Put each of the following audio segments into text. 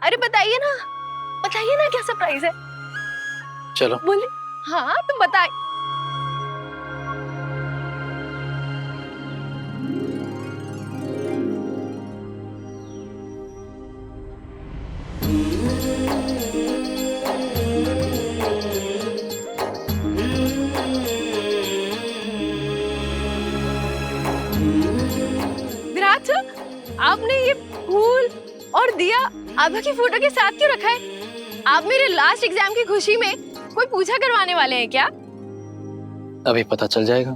अरे बताइए ना क्या सरप्राइज है। चलो बोले। हाँ तुम बताए। विराट सर, आपने ये फूल और दिया आभा की फोटो के साथ क्यों रखा है? आप मेरे लास्ट एग्जाम की खुशी में कोई पूजा करवाने वाले हैं क्या? अभी पता चल जाएगा।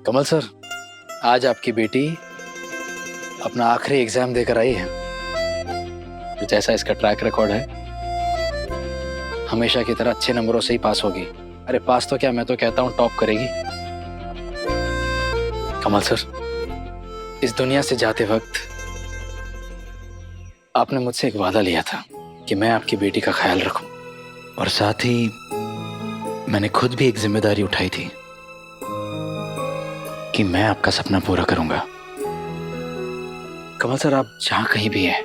कमल सर, आज आपकी बेटी अपना आखिरी एग्जाम देकर आई है। तो जैसा इसका ट्रैक रिकॉर्ड है, हमेशा की तरह अच्छे नंबरों से ही पास होगी। अरे पास तो क्या, मैं तो कहता हूँ टॉप करेगी। कमल सर, इस दुनिया से जाते वक्त आपने मुझसे एक वादा लिया था कि मैं आपकी बेटी का ख्याल रखूं, और साथ ही मैंने खुद भी एक जिम्मेदारी उठाई थी कि मैं आपका सपना पूरा करूंगा। कमल सर, आप जहां कहीं भी हैं,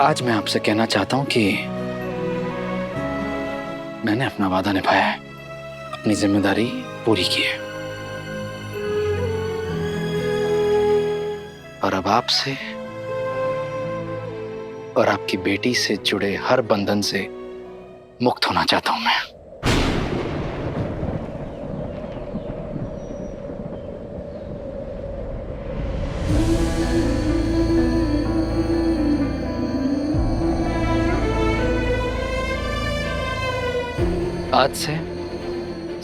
आज मैं आपसे कहना चाहता हूं कि मैंने अपना वादा निभाया है, अपनी जिम्मेदारी पूरी की है, और अब आपसे और आपकी बेटी से जुड़े हर बंधन से मुक्त होना चाहता हूं मैं। आज से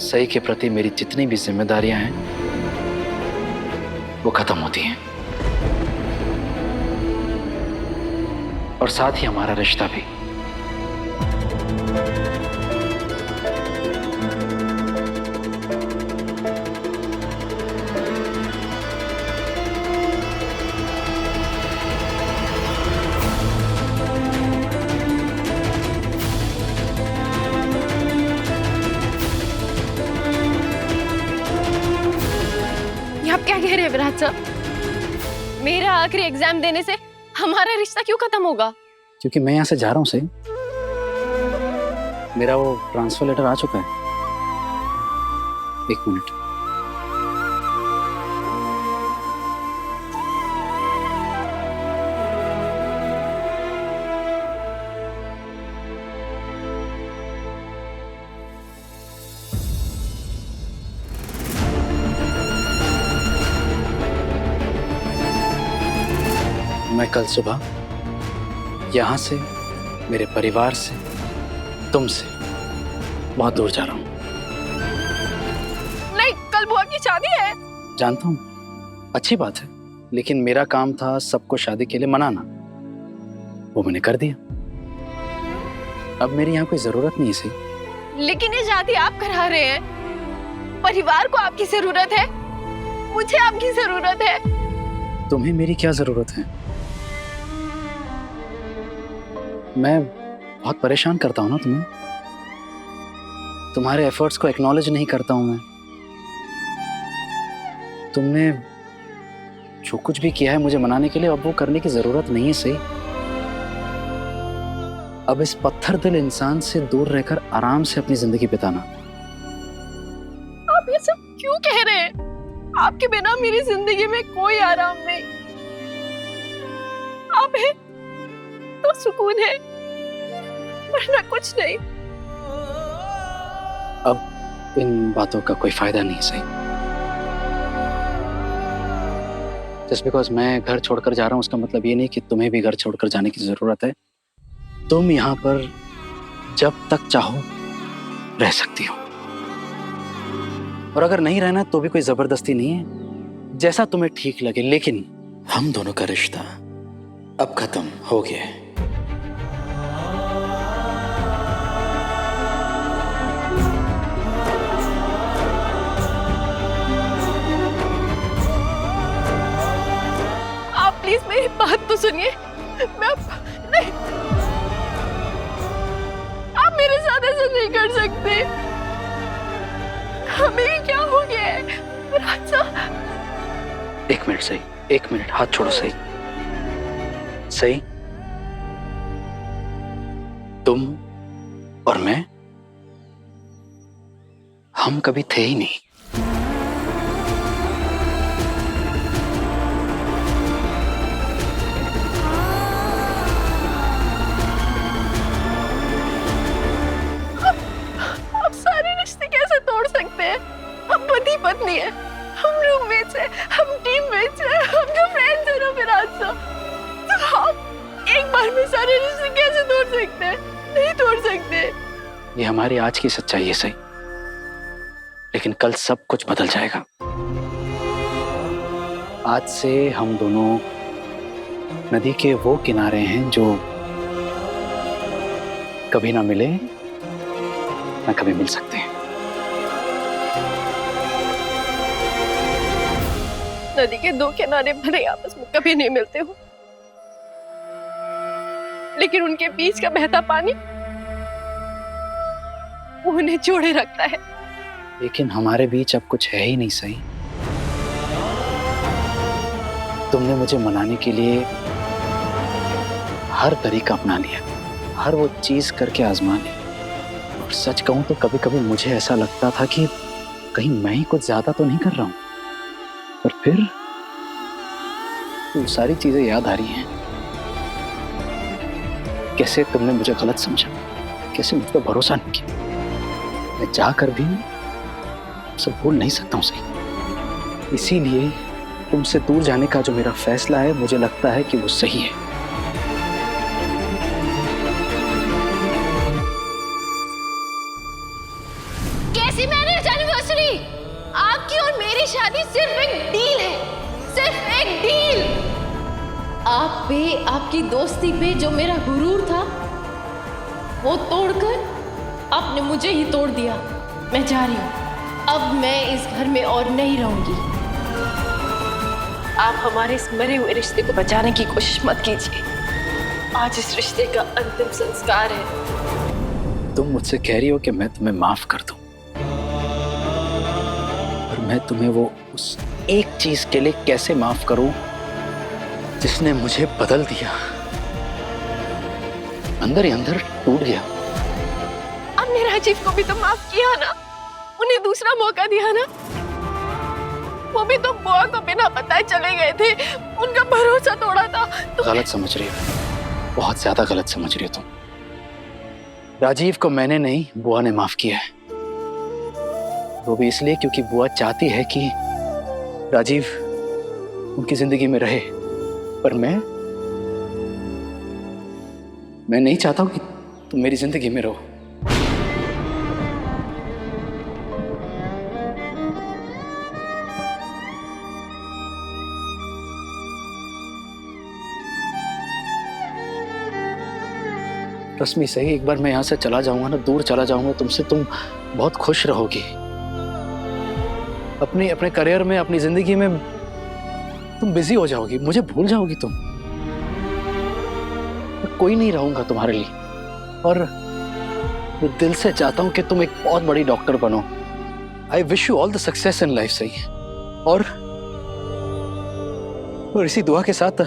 सही के प्रति मेरी जितनी भी जिम्मेदारियां हैं वो खत्म होती हैं, और साथ ही हमारा रिश्ता भी। ये आप क्या कह रहे हैं विराट सर? मेरा आखिरी एग्जाम देने से हमारा रिश्ता क्यों खत्म होगा? क्योंकि मैं यहां से जा रहा हूं। सही, मेरा वो ट्रांसफर लेटर आ चुका है। एक मिनट। मैं कल सुबह यहां से, मेरे परिवार से, तुमसे बहुत दूर जा रहा हूं। नहीं, कल बुआ की शादी है। जानता हूं, अच्छी बात है, लेकिन मेरा काम था सबको शादी के लिए मनाना, वो मैंने कर दिया। अब मेरी यहाँ कोई जरूरत नहीं है। सही, लेकिन ये शादी आप करा रहे हैं। परिवार को आपकी जरूरत है, मुझे आपकी जरूरत है। तुम्हें मेरी क्या जरूरत है? मैं बहुत परेशान करता हूं ना तुम्हें, तुम्हारे एफर्ट्स को एक्नॉलेज नहीं करता हूं मैं। तुमने जो कुछ भी किया है मुझे मनाने के लिए, अब वो करने की जरूरत नहीं है। सही, अब इस पत्थर दिल इंसान से दूर रहकर आराम से अपनी जिंदगी बिताना। आप ये सब क्यों कह रहे हैं? आपके बिना मेरी जिंदगी में कोई आराम नहीं। आप हैं तो सुकून है, वरना कुछ नहीं। अब इन बातों का कोई फायदा नहीं। सही, जस्ट बिकॉज मैं घर छोड़कर जा रहा हूं उसका मतलब ये नहीं कि तुम्हें भी घर छोड़कर जाने की जरूरत है। तुम यहाँ पर जब तक चाहो रह सकती हो, और अगर नहीं रहना तो भी कोई जबरदस्ती नहीं है, जैसा तुम्हें ठीक लगे। लेकिन हम दोनों का रिश्ता अब खत्म हो गया है। आप प्लीज मेरी बात तो सुनिए। मैं नहीं, आप मेरे साथ ऐसा नहीं कर सकते। हमें क्या हो गया है? राजा, एक मिनट। सही, एक मिनट, हाथ छोड़ो। सही, सही, तुम और मैं, हम कभी थे ही नहीं। आप सारे रिश्ते कैसे तोड़ सकते हैं? हम पति पत्नी है, हम रूममेट्स हैं, हम टीममेट्स हैं, हम तो फ्रेंड्स हैं ना फिर आज तो आप एक बार में सारे रिश्ते कैसे तोड़ सकते हैं? नहीं तोड़ सकते। ये हमारी आज की सच्चाई है, सही, लेकिन कल सब कुछ बदल जाएगा। आज से हम दोनों नदी के वो किनारे हैं जो कभी ना मिले ना कभी मिल सकते हैं। नदी के दो किनारे भले आपस में कभी नहीं मिलते हो, लेकिन उनके बीच का बहता पानी वो उन्हें जोड़े रखता है। लेकिन हमारे बीच अब कुछ है ही नहीं, सही। तुमने मुझे मनाने के लिए हर तरीका अपना लिया, हर वो चीज करके आजमा ली। और सच कहूं तो कभी कभी मुझे ऐसा लगता था कि कहीं मैं ही कुछ ज्यादा तो नहीं कर रहा हूं। पर फिर वो सारी चीजें याद आ रही हैं। कैसे तुमने मुझे गलत समझा, कैसे मुझ पर भरोसा नहीं किया। मैं चाहकर भी सब भूल नहीं सकता हूं, सही। इसीलिए तुमसे दूर जाने का जो मेरा फैसला है, मुझे लगता है कि वो सही है। कैसी मैरिज एनिवर्सरी? आपकी और मेरी शादी सिर्फ एक डील है, सिर्फ एक डील। आप पे, आपकी दोस्ती पे जो मेरा गुरूर था, वो तोड़कर आपने मुझे ही तोड़ दिया। मैं जा रही हूँ। अब मैं इस घर में और नहीं रहूंगी। आप हमारे इस मरे हुए रिश्ते को बचाने की कोशिश मत कीजिए। आज इस रिश्ते का अंतिम संस्कार है। तुम मुझसे कह रही हो कि मैं तुम्हें माफ कर दूं, और मैं तुम्हें वो उस एक चीज के लिए कैसे माफ करूं जिसने मुझे बदल दिया, अंदर ही अंदर टूट गया। आपने राजीव को भी तो माफ किया ना, उन्हें दूसरा मौका दिया ना। वो भी तो बुआ को बिना बताए चले गए थे, उनका भरोसा तोड़ा था। तो गलत समझ रही हो, बहुत ज्यादा गलत समझ रही हो तुम। राजीव को मैंने नहीं, बुआ ने माफ किया है। वो भी इसलिए क्योंकि बुआ चाहती है कि राजीव उनकी जिंदगी में रहे। पर मैं नहीं चाहता हूं कि तुम मेरी जिंदगी में रहो। रश्मि, सही, एक बार मैं यहाँ से चला जाऊंगा ना, दूर चला जाऊंगा तुमसे, तुम बहुत खुश रहोगी। अपने करियर में, अपनी जिंदगी में तुम बिजी हो जाओगी, मुझे भूल जाओगी तुम। मैं कोई नहीं रहूंगा तुम्हारे लिए। और मैं दिल से चाहता हूं कि तुम एक बहुत बड़ी डॉक्टर बनो। I wish you all the success in life, सही। और इसी दुआ के साथ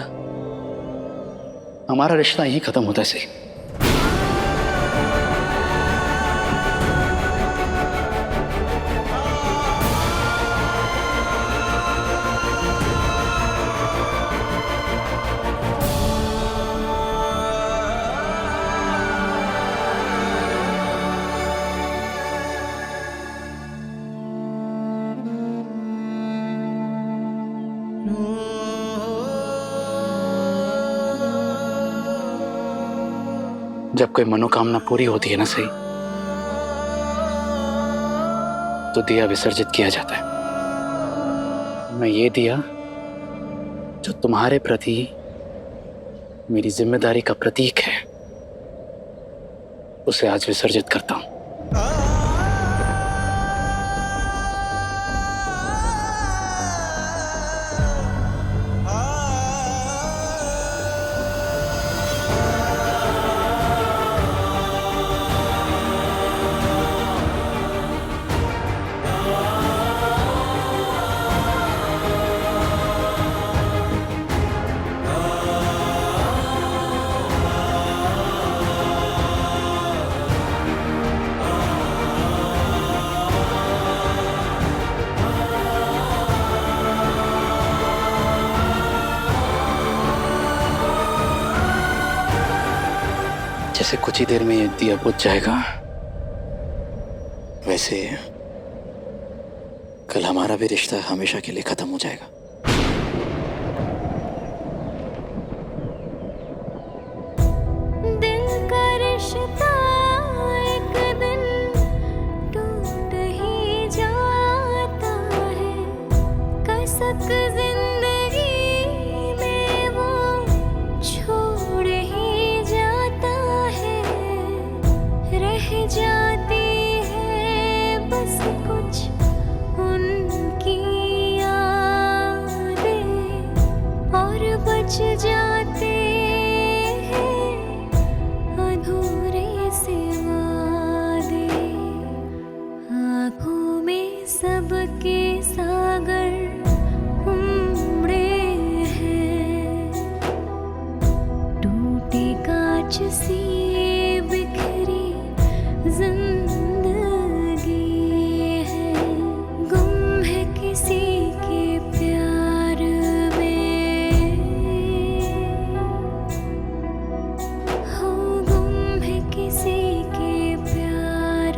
हमारा रिश्ता यही खत्म होता है, सही। जब कोई मनोकामना पूरी होती है ना, सही, तो दिया विसर्जित किया जाता है। मैं ये दिया जो तुम्हारे प्रति मेरी जिम्मेदारी का प्रतीक है, उसे आज विसर्जित करता हूं। जैसे कुछ ही देर में ये दिया बुझ जाएगा, वैसे कल हमारा भी रिश्ता हमेशा के लिए खत्म हो जाएगा। दिल का रिश्ता एक दिन टूट ही जाता है, कसक जिंदगी में वो छोड़ ही जाता है, रह जाती है बस कुछ उनकी यादें और बच जाते हैं अधूरे से वादे। आँखों में सबके सागर उमड़े हैं, टूटे कांच सी बिखरी जिंदगी है, गुम है किसी के प्यार में, हो गुम है किसी के प्यार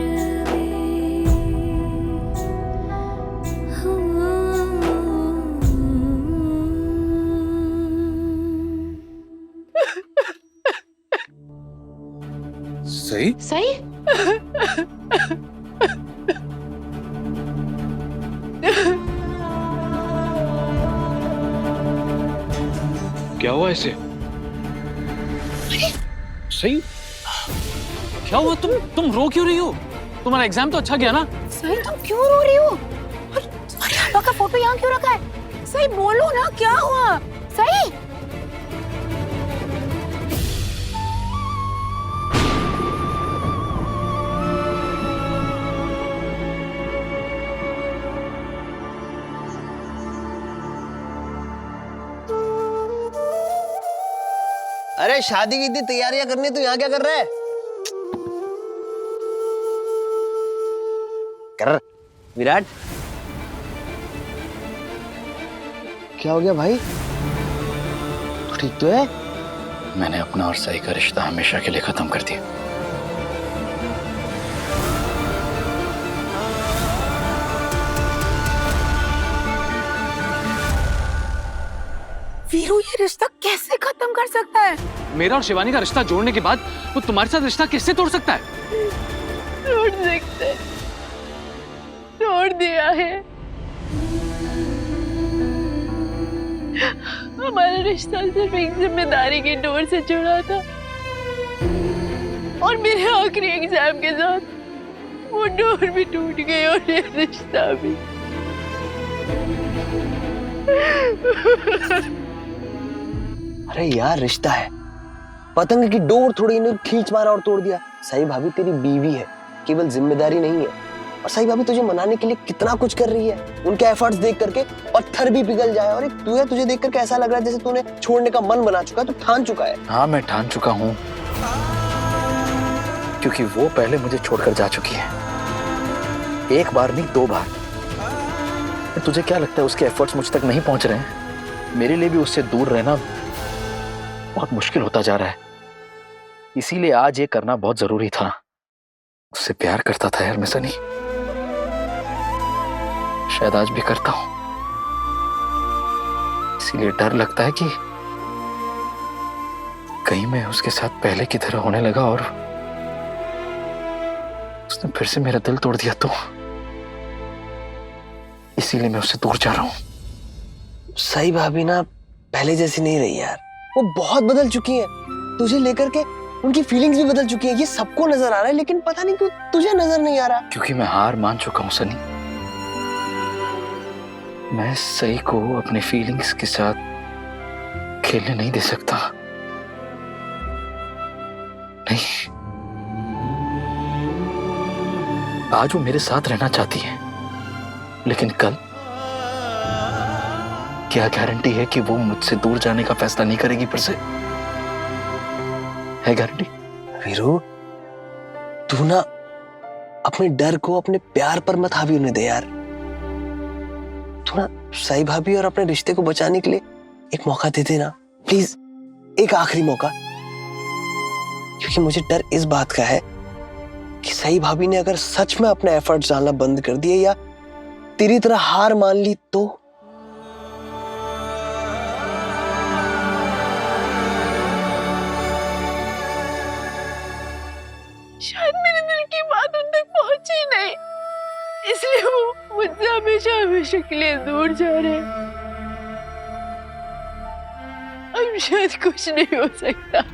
में, हो। सही? सही? क्या हुआ इसे? सही? क्या हुआ? तुम रो क्यों रही हो? तुम्हारा एग्जाम तो अच्छा गया ना? सही, तुम क्यों रो रही हो? और तुम्हारे पापा का फोटो यहाँ क्यों रखा है? सही बोलो ना, क्या हुआ? सही? अरे शादी की इतनी तैयारियां करनी, तो यहाँ क्या कर रहा है? कर विराट, क्या हो गया भाई? तू ठीक तो है? मैंने अपना और सही का रिश्ता हमेशा के लिए खत्म कर दिया। वीरू ये रिश्ता कैसे खत्म कर सकता है? मेरा और शिवानी का रिश्ता जोड़ने के बाद वो तुम्हारे साथ रिश्ता कैसे तोड़ सकता है? तोड़ सकते, तोड़ दिया है। हमारा रिश्ता सिर्फ एक जिम्मेदारी की डोर से जुड़ा था, और मेरे आखिरी एग्जाम के साथ वो डोर भी टूट गई और ये रिश्ता भी। अरे यार, रिश्ता है, पतंग की डोर थोड़ी इन्हें खींच मारा और तोड़ दिया। सही भाभी तेरी बीवी है, केवल जिम्मेदारी नहीं है। और सही भाभी तुझे मनाने के लिए कितना कुछ कर रही है। उनके एफर्ट्स देख करके पत्थर भी पिघल जाए। और एक तू है, तुझे देख करके ऐसा लग रहा है जैसे तूने छोड़ने का मन बना चुका है, तू ठान चुका है। हाँ, मैं ठान चुका हूँ, क्योंकि वो पहले मुझे छोड़कर जा चुकी है। एक बार नहीं, 2 बार। तुझे क्या लगता है उसके एफर्ट्स मुझ तक नहीं पहुंच रहे हैं? मेरे लिए भी उससे दूर रहना बहुत मुश्किल होता जा रहा है। इसीलिए आज ये करना बहुत जरूरी था। उससे प्यार करता था यार मैं सनी, शायद आज भी करता हूं। इसीलिए डर लगता है कि कहीं मैं उसके साथ पहले की तरह होने लगा और उसने फिर से मेरा दिल तोड़ दिया तो। इसीलिए मैं उससे दूर जा रहा हूं। सही भाभी ना पहले जैसी नहीं रही यार, वो बहुत बदल चुकी है। तुझे लेकर के उनकी फीलिंग्स भी बदल चुकी है। ये सबको नजर आ रहा है, लेकिन पता नहीं क्यों तुझे नजर नहीं आ रहा। क्योंकि मैं हार मान चुका हूं सनी। मैं सही को अपनी फीलिंग्स के साथ खेलने नहीं दे सकता। नहीं, आज वो मेरे साथ रहना चाहती है, लेकिन कल क्या गारंटी है कि वो मुझसे दूर जाने का फैसला नहीं करेगी फिर से? है गारंटी? वीरू, तू ना अपने डर को अपने प्यार पर मत हावी होने दे यार। तू ना साई भाभी और अपने रिश्ते को बचाने के लिए एक मौका दे देना प्लीज, एक आखिरी मौका। क्योंकि मुझे डर इस बात का है कि सई भाभी ने अगर सच में अपने एफर्ट्स डालना बंद कर दिए या तेरी तरह हार मान ली तो। शायद मेरे दिल की बात उन तक पहुंची नहीं, इसलिए वो मुझसे हमेशा हमेशा के लिए दूर जा रहे हैं। अब शायद कुछ नहीं हो सकता।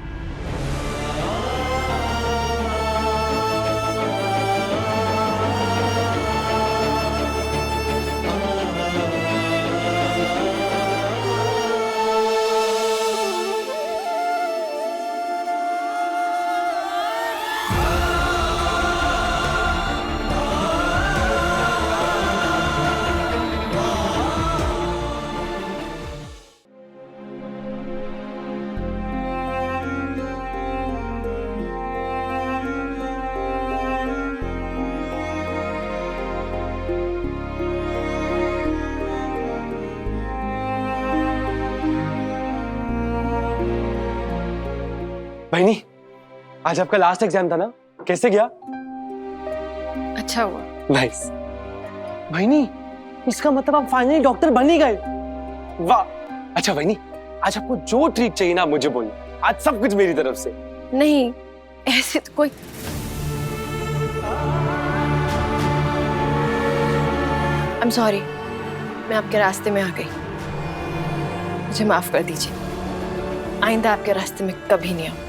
बहनी, आज आपका लास्ट एग्जाम था ना, कैसे गया? अच्छा हुआ। नाइस। बहनी, इसका मतलब आप फाइनली डॉक्टर बन ही गए। वाह। अच्छा बहनी, आज आपको जो ट्रीट चाहिए ना मुझे बोलिए, आज सब कुछ मेरी तरफ से। नहीं, ऐसे तो कोई I'm sorry, मैं आपके रास्ते में आ गई, मुझे माफ कर दीजिए। आइंदा आपके रास्ते में कभी नहीं आऊंगी।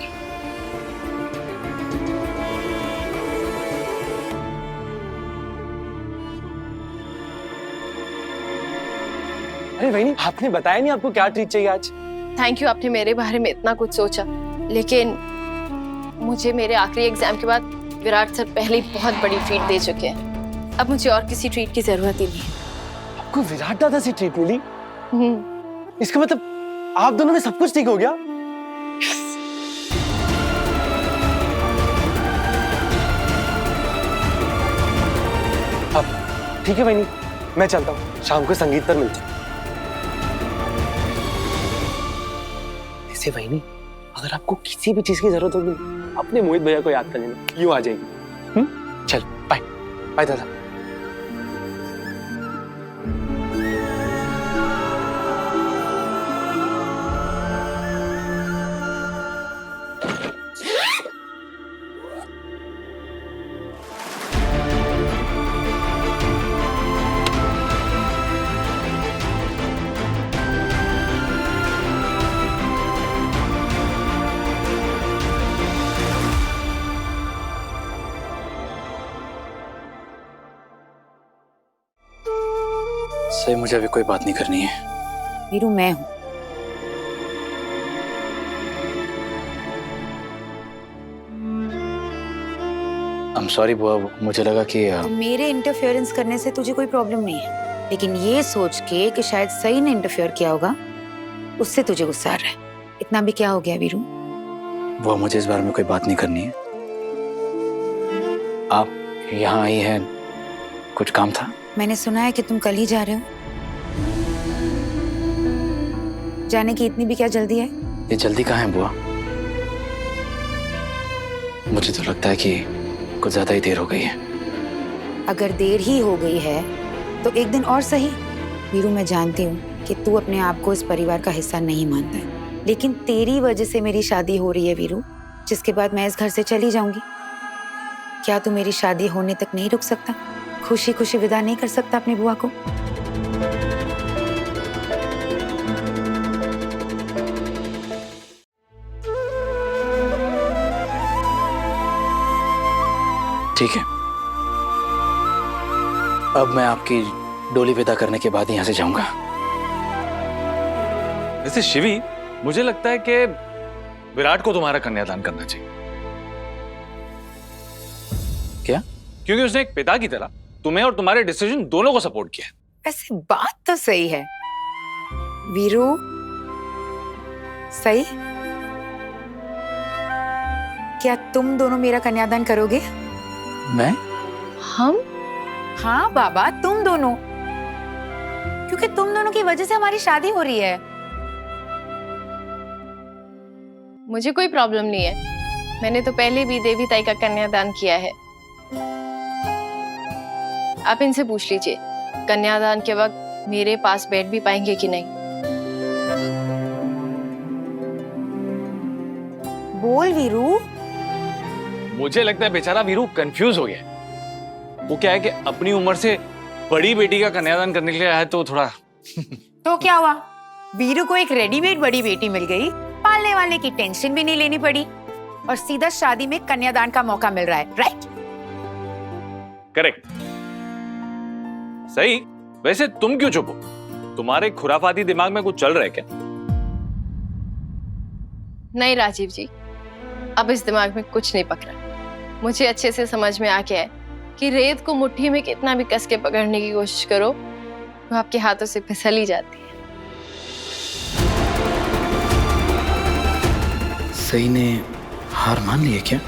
अरे बहनी, आपने बताया नहीं आपको क्या ट्रीट चाहिए आज। थैंक यू, आपने मेरे बारे में इतना कुछ सोचा, लेकिन मुझे मेरे आखिरी एग्जाम के बाद विराट सर पहले ही बहुत बड़ी ट्रीट दे चुके हैं। अब मुझे और किसी ट्रीट की जरूरत ही नहीं है। आपको विराट दादा से ट्रीट मिली? इसका मतलब आप दोनों में सब कुछ ठीक हो गया? अब ठीक है बहनी, मैं चलता हूँ, शाम को संगीत पर मिलते हैं। ऐसे बहनी, अगर आपको किसी भी चीज की जरूरत होगी अपने मोहित भैया को याद कर लेना, यूं आ जाएगी। चल बाय बाय दादा। सही, मुझे अभी कोई बात नहीं करनी है। वीरू, मैं हूं। I'm sorry बुआ, मुझे लगा कि तो मेरे इंटरफेरेंस करने से तुझे कोई प्रॉब्लम नहीं है, लेकिन ये सोच के कि शायद सही ने इंटरफेयर किया होगा, उससे तुझे गुस्सा आ रहा है। इतना भी क्या हो गया वीरू? बुआ, मुझे इस बारे में कोई बात नहीं करनी है। आप यहाँ आई हैं, कुछ काम था? मैंने सुना है कि तुम कल ही जा रहे हो। जाने की इतनी भी क्या जल्दी है? ये जल्दी कहाँ है बुआ? मुझे तो लगता है कि कुछ ज्यादा ही देर हो गई है। अगर देर ही हो गई है तो एक दिन और सही। वीरू, मैं जानती हूँ कि तू अपने आप को इस परिवार का हिस्सा नहीं मानता है, लेकिन तेरी वजह से मेरी शादी हो रही है वीरू, जिसके बाद मैं इस घर से चली जाऊंगी। क्या तू मेरी शादी होने तक नहीं रुक सकता? खुशी खुशी विदा नहीं कर सकता अपनी बुआ को? ठीक है, अब मैं आपकी डोली विदा करने के बाद यहाँ से जाऊंगा। वैसे शिवी, मुझे लगता है कि विराट को तुम्हारा कन्यादान करना चाहिए। क्या? क्योंकि उसने एक पिता की तरह तुम्हें और तुम्हारे डिसीजन दोनों को सपोर्ट किया। वैसे बात तो सही है वीरू। सही, क्या तुम दोनों मेरा कन्यादान करोगे? मैं? हम? हाँ बाबा, तुम दोनों, क्योंकि तुम दोनों की वजह से हमारी शादी हो रही है। मुझे कोई प्रॉब्लम नहीं है, मैंने तो पहले भी देवी ताई का कन्यादान किया है। आप इनसे पूछ लीजिए कन्यादान के वक्त मेरे पास बैठ भी पाएंगे कि नहीं। बोल वीरू। मुझे लगता है बेचारा वीरू कंफ्यूज हो गया है। वो क्या है कि अपनी उम्र से बड़ी बेटी का कन्यादान करने के लिए आया है तो थोड़ा तो क्या हुआ, वीरू को एक रेडीमेड बड़ी बेटी मिल गई, पालने वालने की टेंशन भी नहीं लेनी पड़ी और सीधा शादी में कन्यादान का मौका मिल रहा है, राइट? करेक्ट, सही। वैसे तुम क्यों चुप हो? तुम्हारे खुराफाती दिमाग में कुछ चल रहा है क्या? नहीं राजीव जी, अब इस दिमाग में कुछ नहीं पक रहा। मुझे अच्छे से समझ में आ गया है कि रेत को मुट्ठी में कितना भी कस के पकड़ने की कोशिश करो वो आपके हाथों से फिसल ही जाती है। सही ने हार मान ली है क्या?